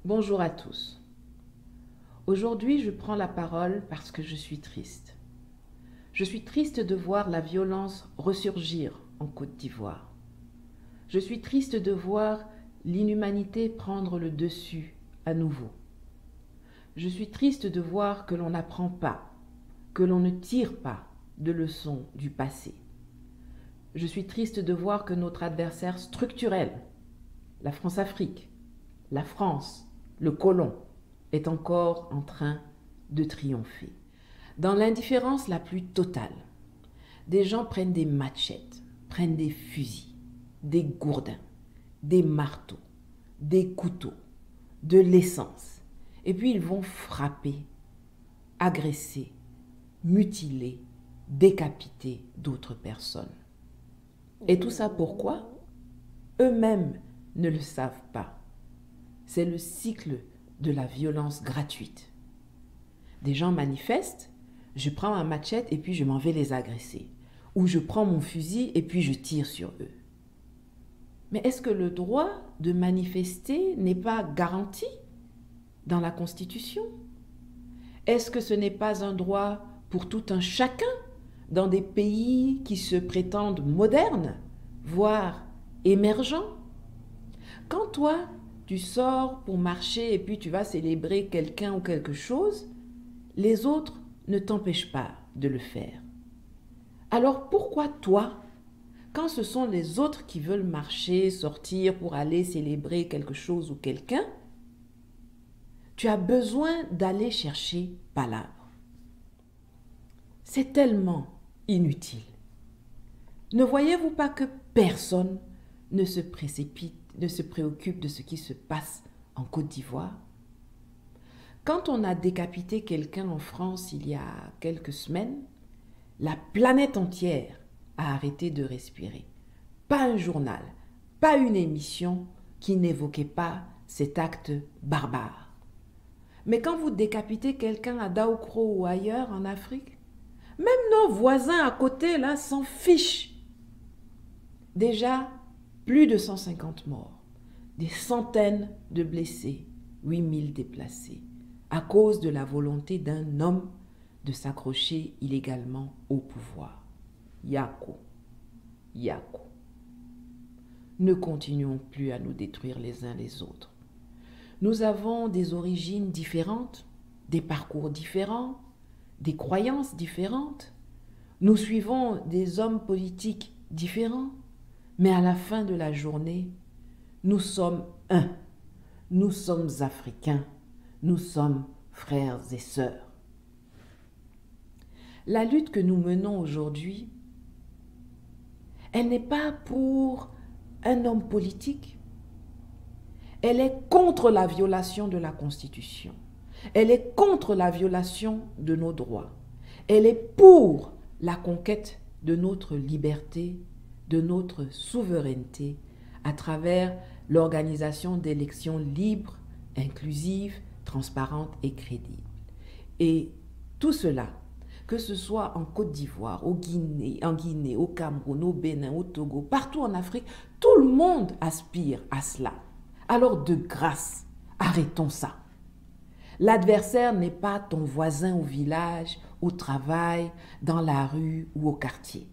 Bonjour à tous. Aujourd'hui, je prends la parole parce que je suis triste. Je suis triste de voir la violence ressurgir en Côte d'Ivoire. Je suis triste de voir l'inhumanité prendre le dessus à nouveau. Je suis triste de voir que l'on n'apprend pas, que l'on ne tire pas de leçons du passé. Je suis triste de voir que notre adversaire structurel, la France-Afrique, la France, le colon, est encore en train de triompher. Dans l'indifférence la plus totale, des gens prennent des machettes, prennent des fusils, des gourdins, des marteaux, des couteaux, de l'essence, et puis ils vont frapper, agresser, mutiler, décapiter d'autres personnes. Et tout ça pourquoi? Eux-mêmes ne le savent pas. C'est le cycle de la violence gratuite. Des gens manifestent, je prends ma machette et puis je m'en vais les agresser. Ou je prends mon fusil et puis je tire sur eux. Mais est-ce que le droit de manifester n'est pas garanti dans la Constitution? Est-ce que ce n'est pas un droit pour tout un chacun dans des pays qui se prétendent modernes, voire émergents? Quand toi, tu sors pour marcher et puis tu vas célébrer quelqu'un ou quelque chose, les autres ne t'empêchent pas de le faire. Alors pourquoi toi, quand ce sont les autres qui veulent marcher, sortir pour aller célébrer quelque chose ou quelqu'un, tu as besoin d'aller chercher palabre? C'est tellement inutile. Ne voyez-vous pas que personne ne se précipite, ne se préoccupe de ce qui se passe en Côte d'Ivoire? Quand on a décapité quelqu'un en France il y a quelques semaines, la planète entière a arrêté de respirer. Pas un journal, pas une émission qui n'évoquait pas cet acte barbare. Mais quand vous décapitez quelqu'un à Daoukro ou ailleurs en Afrique, même nos voisins à côté là s'en fichent. Déjà, plus de 150 morts, des centaines de blessés, 8000 déplacés, à cause de la volonté d'un homme de s'accrocher illégalement au pouvoir. Yako, Yako. Ne continuons plus à nous détruire les uns les autres. Nous avons des origines différentes, des parcours différents, des croyances différentes. Nous suivons des hommes politiques différents, mais à la fin de la journée, nous sommes un. Nous sommes africains. Nous sommes frères et sœurs. La lutte que nous menons aujourd'hui, elle n'est pas pour un homme politique. Elle est contre la violation de la Constitution. Elle est contre la violation de nos droits. Elle est pour la conquête de notre liberté, de notre souveraineté, à travers l'organisation d'élections libres, inclusives, transparentes et crédibles. Et tout cela, que ce soit en Côte d'Ivoire, en Guinée, au Cameroun, au Bénin, au Togo, partout en Afrique, tout le monde aspire à cela. Alors de grâce, arrêtons ça. L'adversaire n'est pas ton voisin au village, au travail, dans la rue ou au quartier.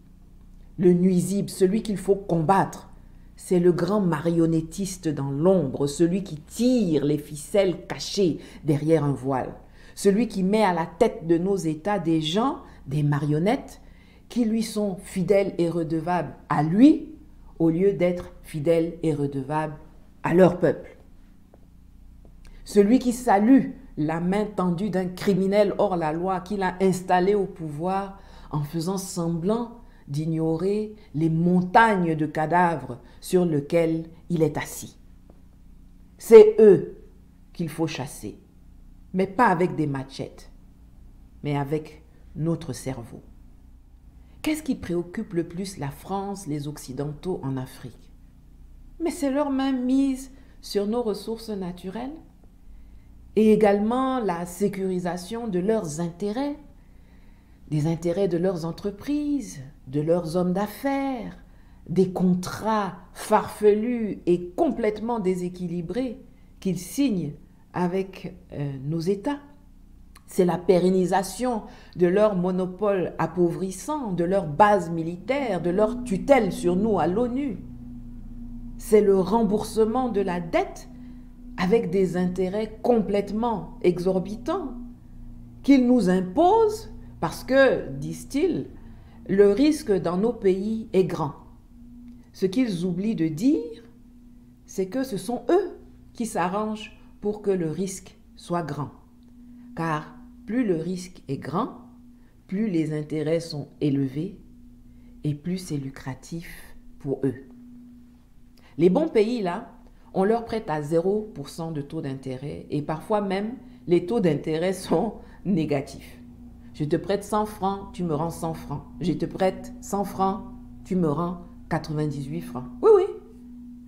Le nuisible, celui qu'il faut combattre, c'est le grand marionnettiste dans l'ombre, celui qui tire les ficelles cachées derrière un voile, celui qui met à la tête de nos États des gens, des marionnettes, qui lui sont fidèles et redevables à lui, au lieu d'être fidèles et redevables à leur peuple. Celui qui salue la main tendue d'un criminel hors la loi qu'il a installé au pouvoir en faisant semblant d'ignorer les montagnes de cadavres sur lesquels il est assis. C'est eux qu'il faut chasser, mais pas avec des machettes, mais avec notre cerveau. Qu'est-ce qui préoccupe le plus la France, les Occidentaux en Afrique? Mais c'est leur main mise sur nos ressources naturelles et également la sécurisation de leurs intérêts, des intérêts de leurs entreprises, de leurs hommes d'affaires, des contrats farfelus et complètement déséquilibrés qu'ils signent avec nos États. C'est la pérennisation de leur monopole appauvrissant, de leur base militaire, de leur tutelle sur nous à l'ONU. C'est le remboursement de la dette avec des intérêts complètement exorbitants qu'ils nous imposent parce que, disent-ils, le risque dans nos pays est grand. Ce qu'ils oublient de dire, c'est que ce sont eux qui s'arrangent pour que le risque soit grand. Car plus le risque est grand, plus les intérêts sont élevés et plus c'est lucratif pour eux. Les bons pays, là, on leur prête à 0% de taux d'intérêt et parfois même les taux d'intérêt sont négatifs. Je te prête 100 francs, tu me rends 100 francs. Je te prête 100 francs, tu me rends 98 francs. Oui, oui,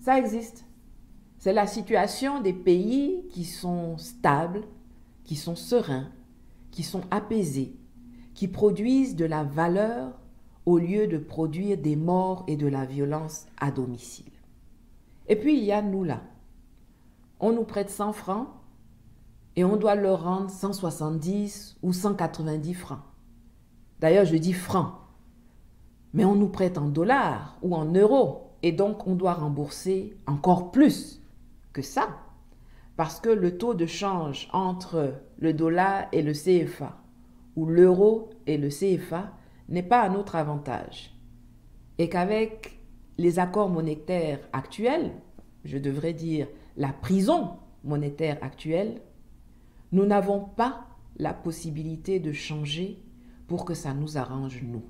ça existe. C'est la situation des pays qui sont stables, qui sont sereins, qui sont apaisés, qui produisent de la valeur au lieu de produire des morts et de la violence à domicile. Et puis il y a nous là. On nous prête 100 francs et on doit leur rendre 170 ou 190 francs. D'ailleurs, je dis francs. Mais on nous prête en dollars ou en euros et donc on doit rembourser encore plus que ça. Parce que le taux de change entre le dollar et le CFA, ou l'euro et le CFA, n'est pas à notre avantage. Et qu'avec les accords monétaires actuels, je devrais dire la prison monétaire actuelle, nous n'avons pas la possibilité de changer pour que ça nous arrange nous.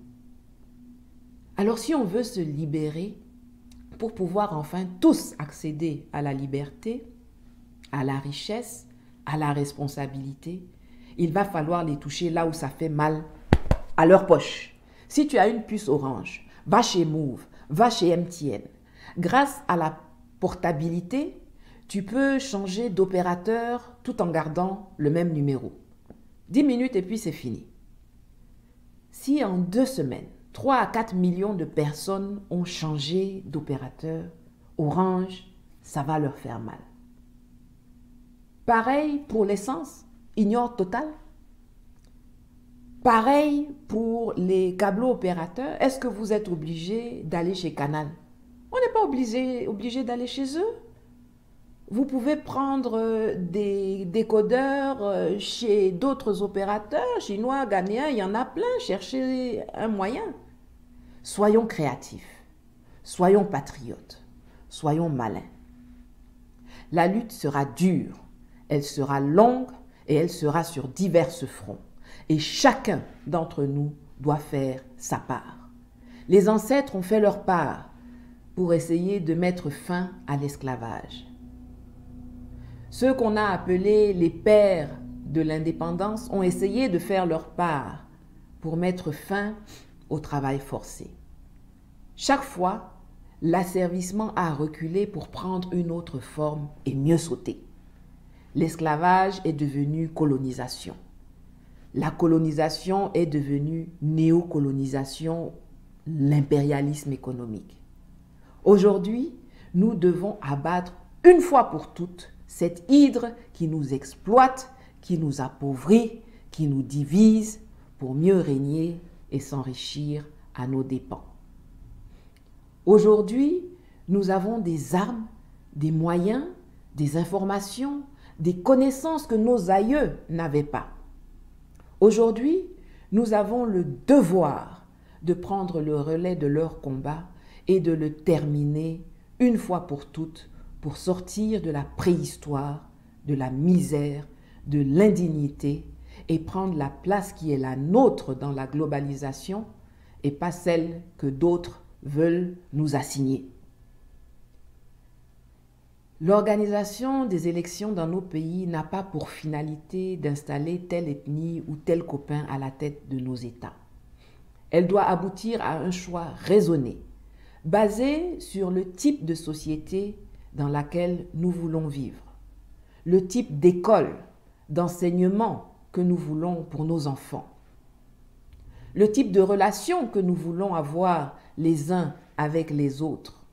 Alors si on veut se libérer, pour pouvoir enfin tous accéder à la liberté, à la richesse, à la responsabilité, il va falloir les toucher là où ça fait mal, à leur poche. Si tu as une puce Orange, va chez Move, va chez MTN. Grâce à la portabilité, tu peux changer d'opérateur tout en gardant le même numéro. 10 minutes et puis c'est fini. Si en 2 semaines, 3 à 4 millions de personnes ont changé d'opérateur, Orange, ça va leur faire mal. Pareil pour l'essence, ignore Total. Pareil pour les câbleaux opérateurs. Est-ce que vous êtes obligé d'aller chez Canal? On n'est pas obligé d'aller chez eux. Vous pouvez prendre des décodeurs chez d'autres opérateurs, chinois, ghanéens, il y en a plein. Cherchez un moyen. Soyons créatifs, soyons patriotes, soyons malins. La lutte sera dure. Elle sera longue et elle sera sur divers fronts. Et chacun d'entre nous doit faire sa part. Les ancêtres ont fait leur part pour essayer de mettre fin à l'esclavage. Ceux qu'on a appelés les pères de l'indépendance ont essayé de faire leur part pour mettre fin au travail forcé. Chaque fois, l'asservissement a reculé pour prendre une autre forme et mieux sauter. L'esclavage est devenu colonisation. La colonisation est devenue néocolonisation, l'impérialisme économique. Aujourd'hui, nous devons abattre une fois pour toutes cette hydre qui nous exploite, qui nous appauvrit, qui nous divise pour mieux régner et s'enrichir à nos dépens. Aujourd'hui, nous avons des armes, des moyens, des informations, des connaissances que nos aïeux n'avaient pas. Aujourd'hui, nous avons le devoir de prendre le relais de leur combat et de le terminer une fois pour toutes pour sortir de la préhistoire, de la misère, de l'indignité et prendre la place qui est la nôtre dans la globalisation et pas celle que d'autres veulent nous assigner. L'organisation des élections dans nos pays n'a pas pour finalité d'installer telle ethnie ou tel copain à la tête de nos États. Elle doit aboutir à un choix raisonné, basé sur le type de société dans laquelle nous voulons vivre, le type d'école, d'enseignement que nous voulons pour nos enfants, le type de relation que nous voulons avoir les uns avec les autres,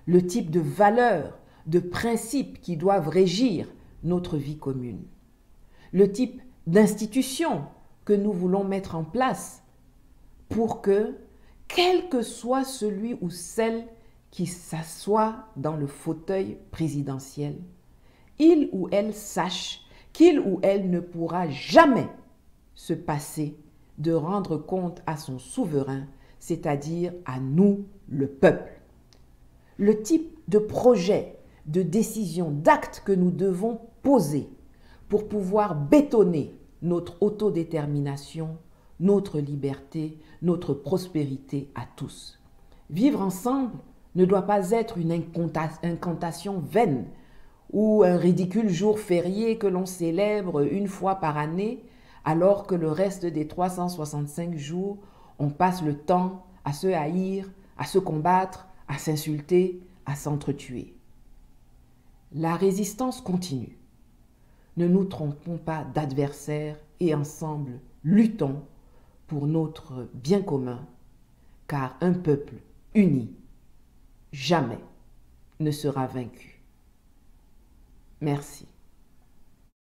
le type de valeurs, de principes qui doivent régir notre vie commune, le type d'institution que nous voulons mettre en place pour que, quel que soit celui ou celle qui s'assoit dans le fauteuil présidentiel, il ou elle sache qu'il ou elle ne pourra jamais se passer de rendre compte à son souverain, c'est-à-dire à nous, le peuple. Le type de projet, de décision, d'acte que nous devons poser pour pouvoir bétonner notre autodétermination, notre liberté, notre prospérité à tous. Vivre ensemble ne doit pas être une incantation vaine ou un ridicule jour férié que l'on célèbre une fois par année, alors que le reste des 365 jours, on passe le temps à se haïr, à se combattre, à s'insulter, à s'entretuer. La résistance continue. Ne nous trompons pas d'adversaires et ensemble, luttons pour notre bien commun, car un peuple uni jamais ne sera vaincu. Merci.